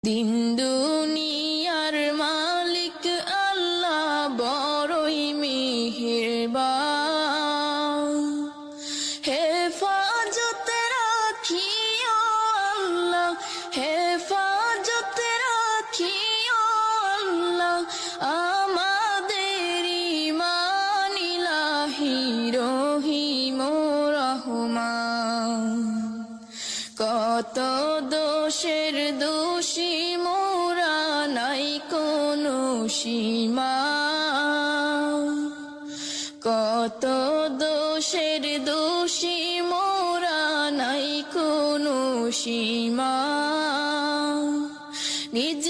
দিন দুনিয়ার মালিক আল্লাহ বড়ই মেহেরবান, হেফাজত রাখিও আল্লাহ, হেফাজত রাখিও আল্লাহ আমাদের ঈমান ইলাহি রহিম রহমান। কত দোষের দোষী মোরা নাই কোনো সীমা, কত দোষের দোষী মোরা নাই কোনো সীমা। নিজ